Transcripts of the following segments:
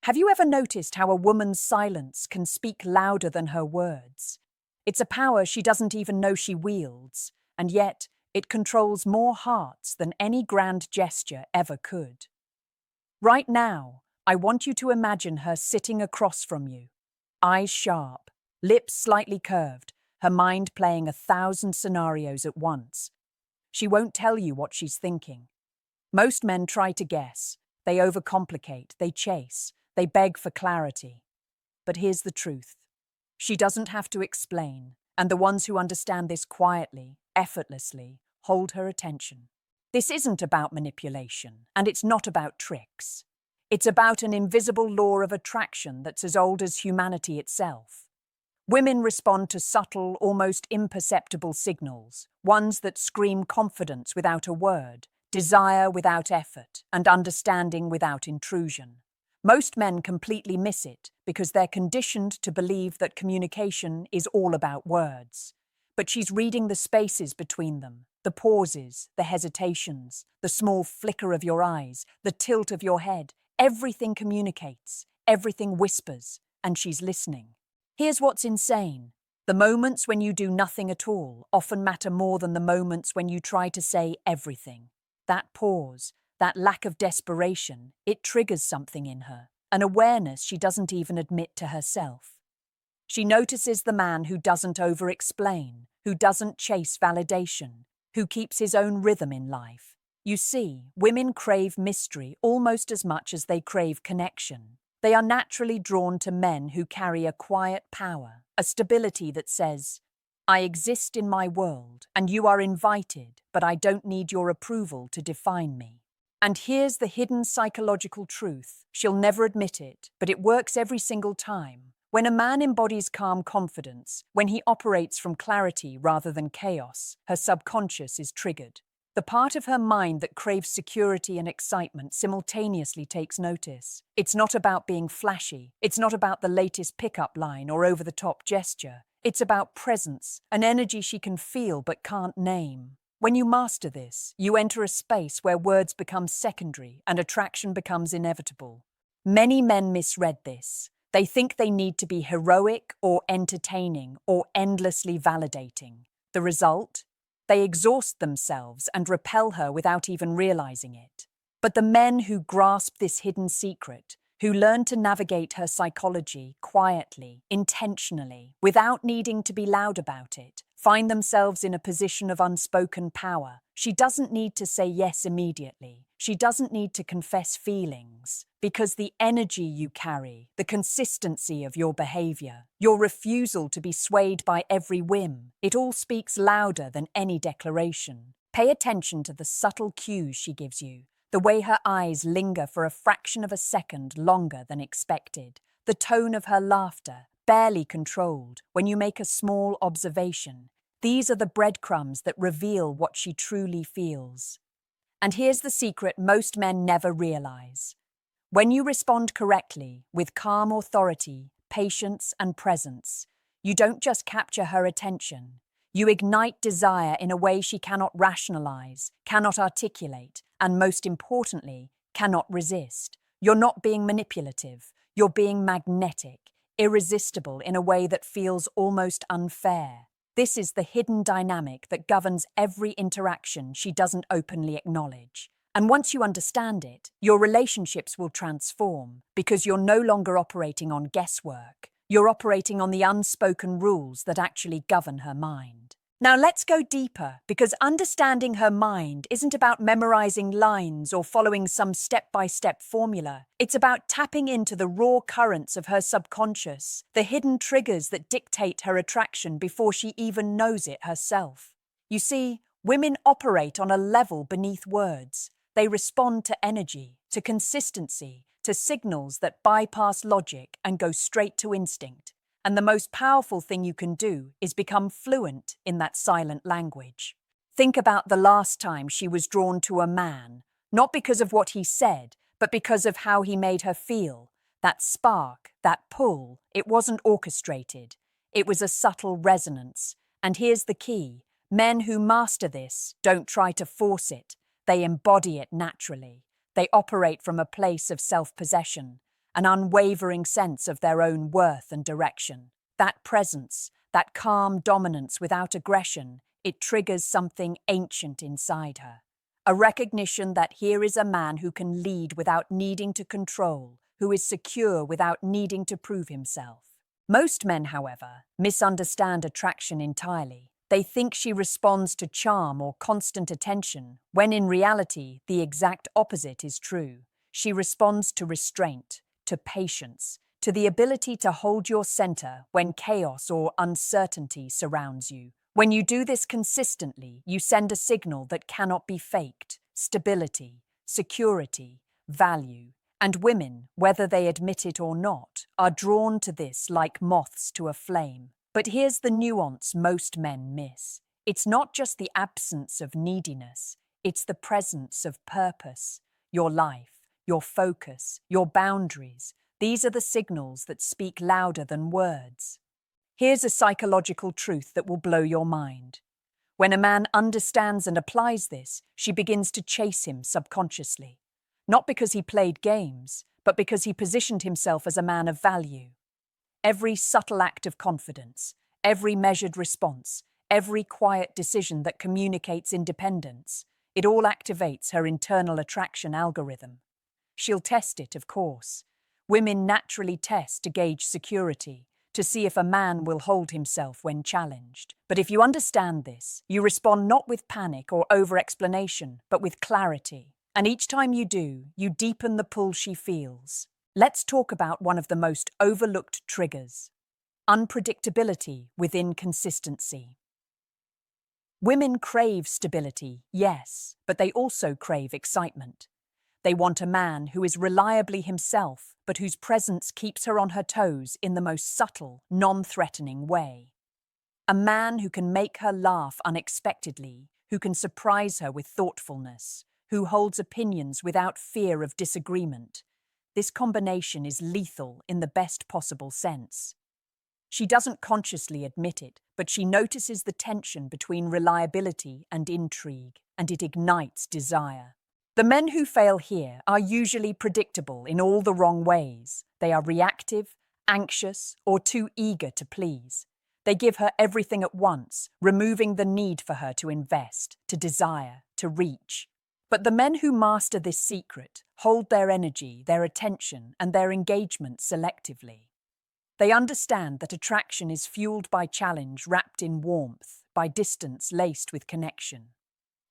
Have you ever noticed how a woman's silence can speak louder than her words? It's a power she doesn't even know she wields, and yet it controls more hearts than any grand gesture ever could. Right now, I want you to imagine her sitting across from you, eyes sharp, lips slightly curved, her mind playing 1,000 scenarios at once. She won't tell you what she's thinking. Most men try to guess. They overcomplicate, they chase, they beg for clarity. But here's the truth. She doesn't have to explain, and the ones who understand this quietly, effortlessly, hold her attention. This isn't about manipulation, and it's not about tricks. It's about an invisible law of attraction that's as old as humanity itself. Women respond to subtle, almost imperceptible signals, ones that scream confidence without a word, desire without effort, and understanding without intrusion. Most men completely miss it because they're conditioned to believe that communication is all about words. But she's reading the spaces between them, the pauses, the hesitations, the small flicker of your eyes, the tilt of your head. Everything communicates, everything whispers, and she's listening. Here's what's insane. The moments when you do nothing at all often matter more than the moments when you try to say everything. That pause, that lack of desperation, it triggers something in her, an awareness she doesn't even admit to herself. She notices the man who doesn't over-explain, who doesn't chase validation, who keeps his own rhythm in life. You see, women crave mystery almost as much as they crave connection. They are naturally drawn to men who carry a quiet power, a stability that says, I exist in my world, and you are invited, but I don't need your approval to define me. And here's the hidden psychological truth. She'll never admit it, but it works every single time. When a man embodies calm confidence, when he operates from clarity rather than chaos, her subconscious is triggered. The part of her mind that craves security and excitement simultaneously takes notice. It's not about being flashy. It's not about the latest pickup line or over-the-top gesture. It's about presence, an energy she can feel but can't name. When you master this, you enter a space where words become secondary and attraction becomes inevitable. Many men misread this. They think they need to be heroic or entertaining or endlessly validating. The result? They exhaust themselves and repel her without even realizing it. But the men who grasp this hidden secret, who learn to navigate her psychology quietly, intentionally, without needing to be loud about it, find themselves in a position of unspoken power. She doesn't need to say yes immediately. She doesn't need to confess feelings. Because the energy you carry, the consistency of your behavior, your refusal to be swayed by every whim, it all speaks louder than any declaration. Pay attention to the subtle cues she gives you, the way her eyes linger for a fraction of a second longer than expected, the tone of her laughter, barely controlled, when you make a small observation. These are the breadcrumbs that reveal what she truly feels. And here's the secret most men never realize. When you respond correctly, with calm authority, patience, and presence, you don't just capture her attention. You ignite desire in a way she cannot rationalize, cannot articulate, and most importantly, cannot resist. You're not being manipulative. You're being magnetic, irresistible in a way that feels almost unfair. This is the hidden dynamic that governs every interaction she doesn't openly acknowledge. And once you understand it, your relationships will transform because you're no longer operating on guesswork. You're operating on the unspoken rules that actually govern her mind. Now let's go deeper, because understanding her mind isn't about memorizing lines or following some step-by-step formula. It's about tapping into the raw currents of her subconscious, the hidden triggers that dictate her attraction before she even knows it herself. You see, women operate on a level beneath words. They respond to energy, to consistency, to signals that bypass logic and go straight to instinct. And the most powerful thing you can do is become fluent in that silent language. Think about the last time she was drawn to a man, not because of what he said, but because of how he made her feel. That spark, that pull, it wasn't orchestrated. It was a subtle resonance. And here's the key. Men who master this don't try to force it. They embody it naturally. They operate from a place of self-possession. an unwavering sense of their own worth and direction. That presence, that calm dominance without aggression, it triggers something ancient inside her. A recognition that here is a man who can lead without needing to control, who is secure without needing to prove himself. Most men, however, misunderstand attraction entirely. They think she responds to charm or constant attention, when in reality, the exact opposite is true. She responds to restraint, to patience, to the ability to hold your center when chaos or uncertainty surrounds you. When you do this consistently, you send a signal that cannot be faked: stability, security, value. And women, whether they admit it or not, are drawn to this like moths to a flame. But here's the nuance most men miss. It's not just the absence of neediness, it's the presence of purpose. Your life, your focus, your boundaries, these are the signals that speak louder than words. Here's a psychological truth that will blow your mind. When a man understands and applies this, she begins to chase him subconsciously. Not because he played games, but because he positioned himself as a man of value. Every subtle act of confidence, every measured response, every quiet decision that communicates independence, it all activates her internal attraction algorithm. She'll test it, of course. Women naturally test to gauge security, to see if a man will hold himself when challenged. But if you understand this, you respond not with panic or over-explanation, but with clarity. And each time you do, you deepen the pull she feels. Let's talk about one of the most overlooked triggers: unpredictability within consistency. Women crave stability, yes, but they also crave excitement. They want a man who is reliably himself, but whose presence keeps her on her toes in the most subtle, non-threatening way. A man who can make her laugh unexpectedly, who can surprise her with thoughtfulness, who holds opinions without fear of disagreement. This combination is lethal in the best possible sense. She doesn't consciously admit it, but she notices the tension between reliability and intrigue, and it ignites desire. The men who fail here are usually predictable in all the wrong ways. They are reactive, anxious, or too eager to please. They give her everything at once, removing the need for her to invest, to desire, to reach. But the men who master this secret hold their energy, their attention, and their engagement selectively. They understand that attraction is fueled by challenge wrapped in warmth, by distance laced with connection.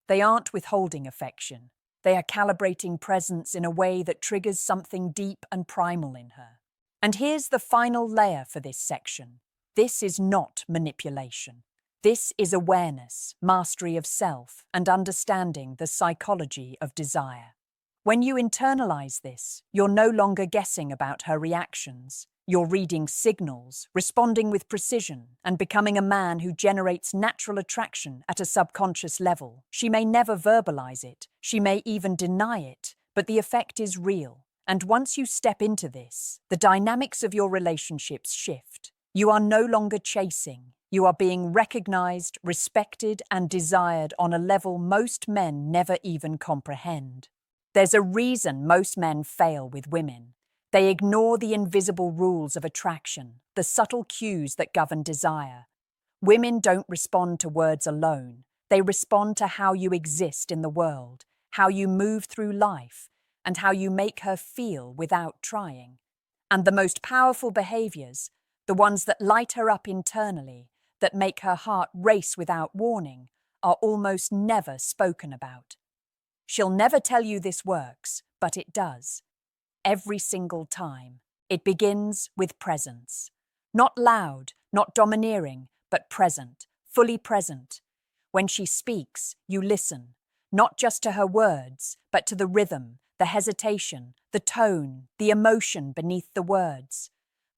They aren't withholding affection. They are calibrating presence in a way that triggers something deep and primal in her. And here's the final layer for this section. This is not manipulation. This is awareness, mastery of self, and understanding the psychology of desire. When you internalize this, you're no longer guessing about her reactions. You're reading signals, responding with precision, and becoming a man who generates natural attraction at a subconscious level. She may never verbalize it, she may even deny it, but the effect is real. And once you step into this, the dynamics of your relationships shift. You are no longer chasing. You are being recognized, respected, and desired on a level most men never even comprehend. There's a reason most men fail with women. They ignore the invisible rules of attraction, the subtle cues that govern desire. Women don't respond to words alone. They respond to how you exist in the world, how you move through life, and how you make her feel without trying. And the most powerful behaviors, the ones that light her up internally, that make her heart race without warning, are almost never spoken about. She'll never tell you this works, but it does. Every single time. It begins with presence. Not loud, not domineering, but present, fully present. When she speaks, you listen, not just to her words, but to the rhythm, the hesitation, the tone, the emotion beneath the words.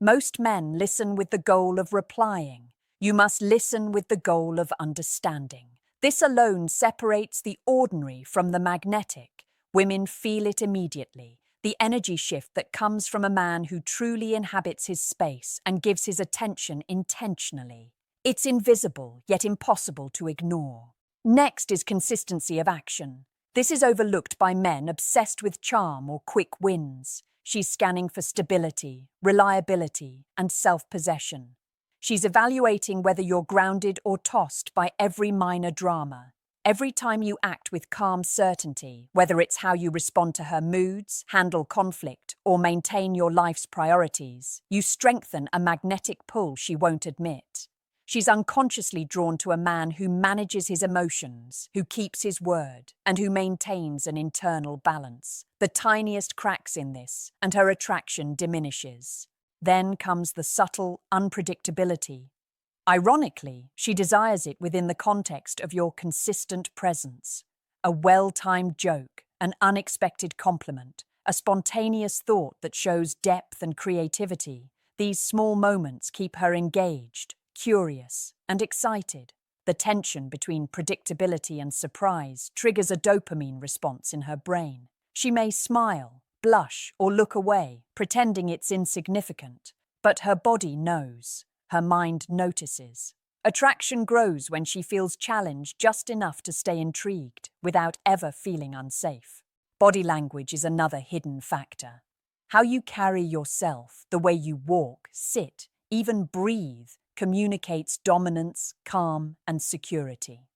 Most men listen with the goal of replying. You must listen with the goal of understanding. This alone separates the ordinary from the magnetic. Women feel it immediately. The energy shift that comes from a man who truly inhabits his space and gives his attention intentionally. It's invisible, yet impossible to ignore. Next is consistency of action. This is overlooked by men obsessed with charm or quick wins. She's scanning for stability, reliability, and self-possession. She's evaluating whether you're grounded or tossed by every minor drama. Every time you act with calm certainty, whether it's how you respond to her moods, handle conflict, or maintain your life's priorities, you strengthen a magnetic pull she won't admit. She's unconsciously drawn to a man who manages his emotions, who keeps his word, and who maintains an internal balance. The tiniest cracks in this, and her attraction diminishes. Then comes the subtle unpredictability. Ironically, she desires it within the context of your consistent presence. A well-timed joke, an unexpected compliment, a spontaneous thought that shows depth and creativity. These small moments keep her engaged, curious, and excited. The tension between predictability and surprise triggers a dopamine response in her brain. She may smile, blush, or look away, pretending it's insignificant, but her body knows. Her mind notices. Attraction grows when she feels challenged just enough to stay intrigued, without ever feeling unsafe. Body language is another hidden factor. How you carry yourself, the way you walk, sit, even breathe, communicates dominance, calm, and security.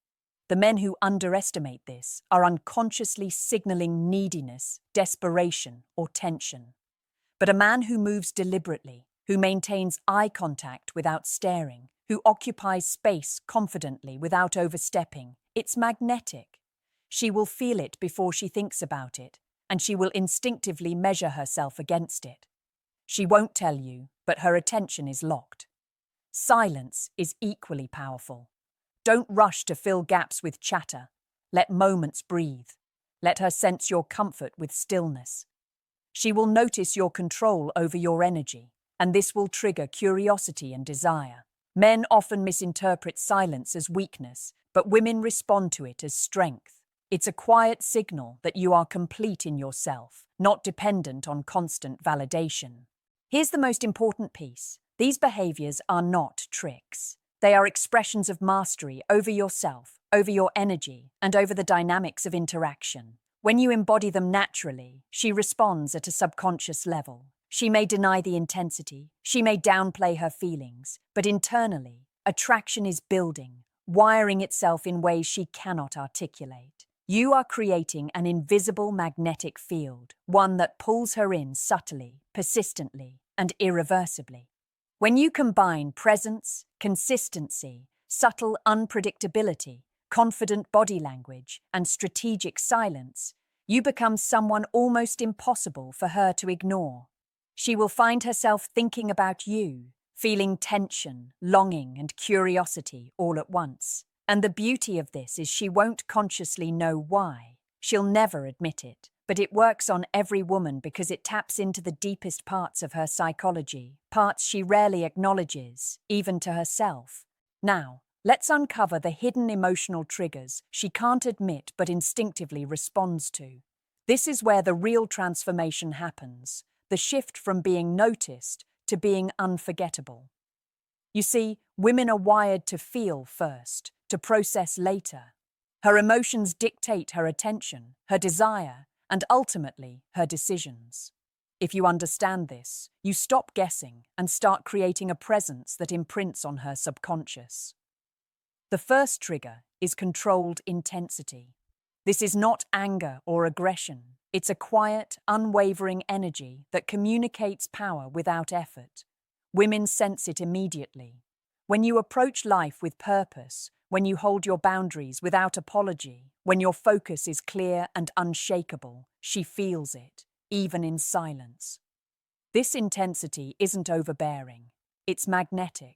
The men who underestimate this are unconsciously signaling neediness, desperation, or tension. But a man who moves deliberately, who maintains eye contact without staring, who occupies space confidently without overstepping, it's magnetic. She will feel it before she thinks about it, and she will instinctively measure herself against it. She won't tell you, but her attention is locked. Silence is equally powerful. Don't rush to fill gaps with chatter. Let moments breathe. Let her sense your comfort with stillness. She will notice your control over your energy, and this will trigger curiosity and desire. Men often misinterpret silence as weakness, but women respond to it as strength. It's a quiet signal that you are complete in yourself, not dependent on constant validation. Here's the most important piece. These behaviors are not tricks. They are expressions of mastery over yourself, over your energy, and over the dynamics of interaction. When you embody them naturally, she responds at a subconscious level. She may deny the intensity, she may downplay her feelings, but internally, attraction is building, wiring itself in ways she cannot articulate. You are creating an invisible magnetic field, one that pulls her in subtly, persistently, and irreversibly. When you combine presence, consistency, subtle unpredictability, confident body language, and strategic silence, you become someone almost impossible for her to ignore. She will find herself thinking about you, feeling tension, longing, and curiosity all at once. And the beauty of this is she won't consciously know why. She'll never admit it, but it works on every woman because it taps into the deepest parts of her psychology, parts she rarely acknowledges, even to herself. Now, let's uncover the hidden emotional triggers she can't admit but instinctively responds to. This is where the real transformation happens. The shift from being noticed to being unforgettable. You see, women are wired to feel first, to process later. Her emotions dictate her attention, her desire, and ultimately her decisions. If you understand this, you stop guessing and start creating a presence that imprints on her subconscious. The first trigger is controlled intensity. This is not anger or aggression. It's a quiet, unwavering energy that communicates power without effort. Women sense it immediately. When you approach life with purpose, when you hold your boundaries without apology, when your focus is clear and unshakable, she feels it, even in silence. This intensity isn't overbearing. It's magnetic.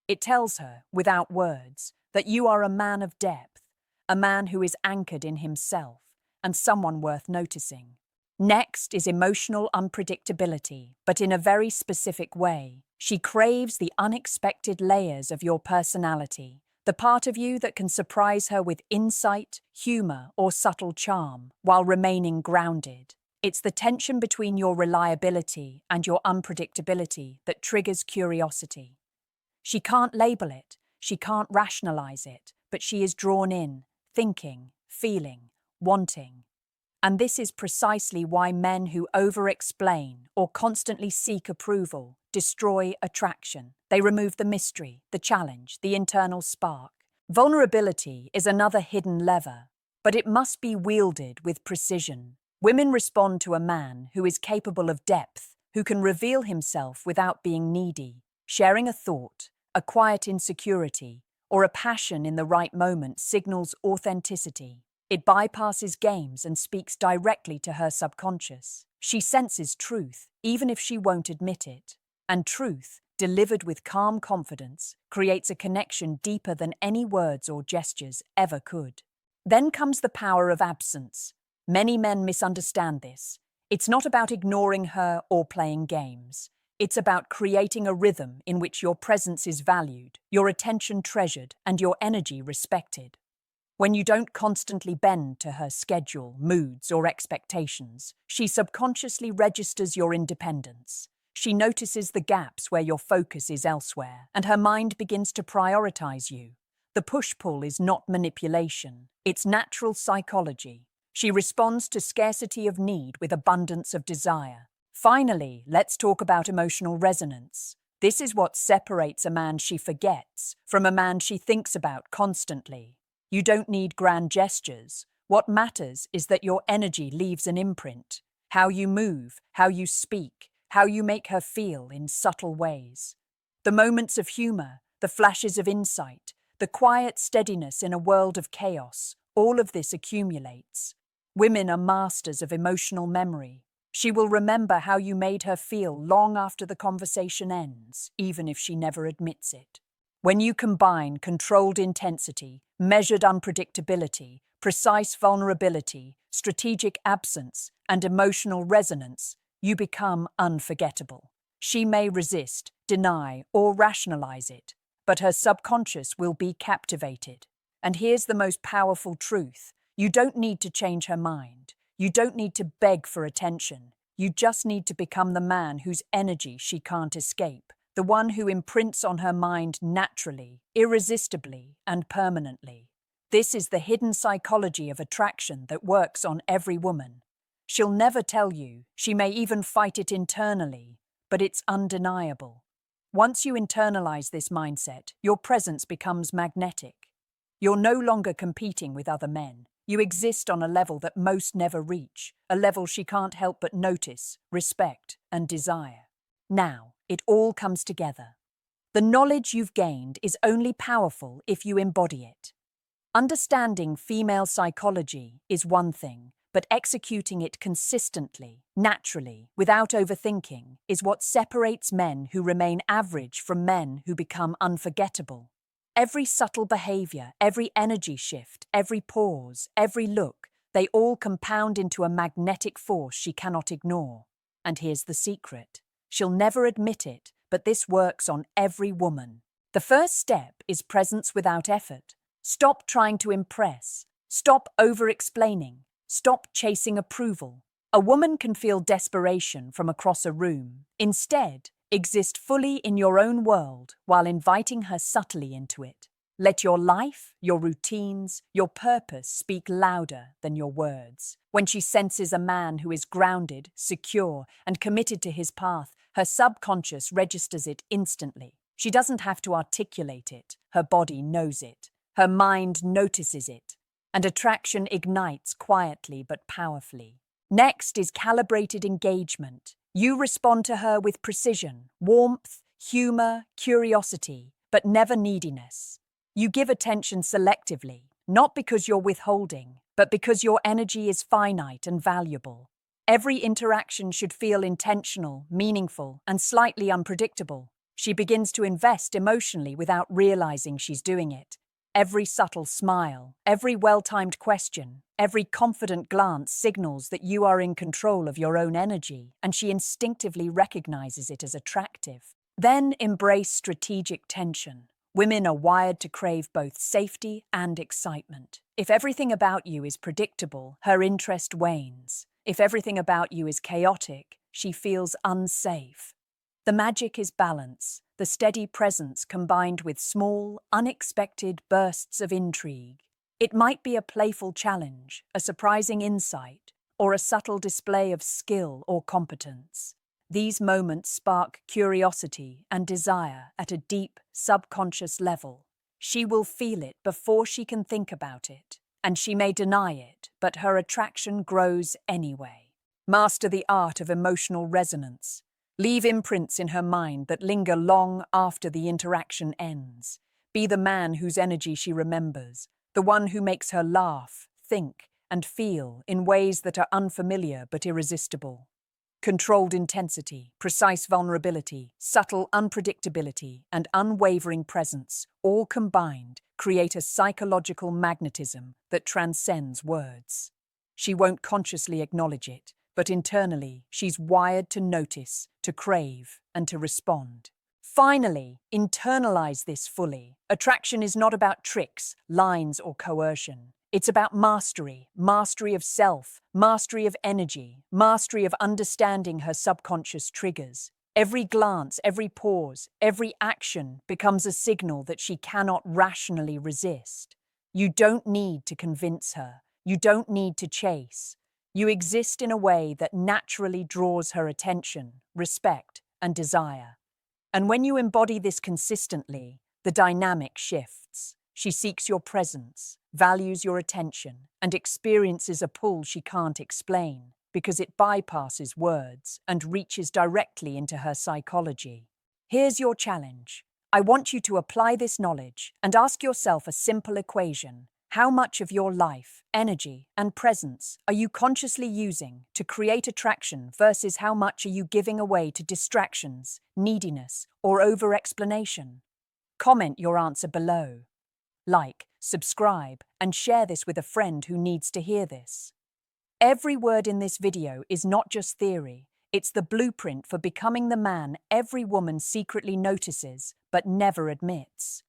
It tells her, without words, that you are a man of depth, a man who is anchored in himself, and someone worth noticing. Next is emotional unpredictability, but in a very specific way. She craves the unexpected layers of your personality, the part of you that can surprise her with insight, humor, or subtle charm, while remaining grounded. It's the tension between your reliability and your unpredictability that triggers curiosity. She can't label it, she can't rationalize it, but she is drawn in, thinking, feeling, wanting. And this is precisely why men who over-explain or constantly seek approval destroy attraction. They remove the mystery, the challenge, the internal spark. Vulnerability is another hidden lever, but it must be wielded with precision. Women respond to a man who is capable of depth, who can reveal himself without being needy. Sharing a thought, a quiet insecurity, or a passion in the right moment signals authenticity. It bypasses games and speaks directly to her subconscious. She senses truth, even if she won't admit it. And truth, delivered with calm confidence, creates a connection deeper than any words or gestures ever could. Then comes the power of absence. Many men misunderstand this. It's not about ignoring her or playing games. It's about creating a rhythm in which your presence is valued, your attention treasured, and your energy respected. When you don't constantly bend to her schedule, moods, or expectations, she subconsciously registers your independence. She notices the gaps where your focus is elsewhere, and her mind begins to prioritize you. The push-pull is not manipulation, it's natural psychology. She responds to scarcity of need with abundance of desire. Finally, let's talk about emotional resonance. This is what separates a man she forgets from a man she thinks about constantly. You don't need grand gestures. What matters is that your energy leaves an imprint. How you move, how you speak, how you make her feel in subtle ways. The moments of humor, the flashes of insight, the quiet steadiness in a world of chaos, all of this accumulates. Women are masters of emotional memory. She will remember how you made her feel long after the conversation ends, even if she never admits it. When you combine controlled intensity, measured unpredictability, precise vulnerability, strategic absence, and emotional resonance, you become unforgettable. She may resist, deny, or rationalize it, but her subconscious will be captivated. And here's the most powerful truth. You don't need to change her mind. You don't need to beg for attention. You just need to become the man whose energy she can't escape, the one who imprints on her mind naturally, irresistibly, and permanently. This is the hidden psychology of attraction that works on every woman. She'll never tell you, she may even fight it internally, but it's undeniable. Once you internalize this mindset, your presence becomes magnetic. You're no longer competing with other men. You exist on a level that most never reach, a level she can't help but notice, respect, and desire. Now, it all comes together. The knowledge you've gained is only powerful if you embody it. Understanding female psychology is one thing, but executing it consistently, naturally, without overthinking, is what separates men who remain average from men who become unforgettable. Every subtle behavior, every energy shift, every pause, every look, they all compound into a magnetic force she cannot ignore. And here's the secret. She'll never admit it, but this works on every woman. The first step is presence without effort. Stop trying to impress. Stop over-explaining. Stop chasing approval. A woman can feel desperation from across a room. Instead, exist fully in your own world while inviting her subtly into it. Let your life, your routines, your purpose speak louder than your words. When she senses a man who is grounded, secure, and committed to his path, her subconscious registers it instantly. She doesn't have to articulate it. Her body knows it. Her mind notices it. And attraction ignites quietly but powerfully. Next is calibrated engagement. You respond to her with precision, warmth, humor, curiosity, but never neediness. You give attention selectively, not because you're withholding, but because your energy is finite and valuable. Every interaction should feel intentional, meaningful, and slightly unpredictable. She begins to invest emotionally without realizing she's doing it. Every subtle smile, every well-timed question, every confident glance signals that you are in control of your own energy, and she instinctively recognizes it as attractive. Then embrace strategic tension. Women are wired to crave both safety and excitement. If everything about you is predictable, her interest wanes. If everything about you is chaotic, she feels unsafe. The magic is balance, the steady presence combined with small, unexpected bursts of intrigue. It might be a playful challenge, a surprising insight, or a subtle display of skill or competence. These moments spark curiosity and desire at a deep, subconscious level. She will feel it before she can think about it, and she may deny it, but her attraction grows anyway. Master the art of emotional resonance. Leave imprints in her mind that linger long after the interaction ends. Be the man whose energy she remembers, the one who makes her laugh, think, and feel in ways that are unfamiliar but irresistible. Controlled intensity, precise vulnerability, subtle unpredictability, and unwavering presence, all combined, create a psychological magnetism that transcends words. She won't consciously acknowledge it, but internally, she's wired to notice, to crave, and to respond. Finally, internalize this fully. Attraction is not about tricks, lines, or coercion. It's about mastery, mastery of self, mastery of energy, mastery of understanding her subconscious triggers. Every glance, every pause, every action becomes a signal that she cannot rationally resist. You don't need to convince her. You don't need to chase. You exist in a way that naturally draws her attention, respect, and desire. And when you embody this consistently, the dynamic shifts. She seeks your presence, values your attention, and experiences a pull she can't explain because it bypasses words and reaches directly into her psychology. Here's your challenge. I want you to apply this knowledge and ask yourself a simple equation. How much of your life, energy, and presence are you consciously using to create attraction versus how much are you giving away to distractions, neediness, or over-explanation? Comment your answer below. Like, subscribe, and share this with a friend who needs to hear this. Every word in this video is not just theory, it's the blueprint for becoming the man every woman secretly notices but never admits.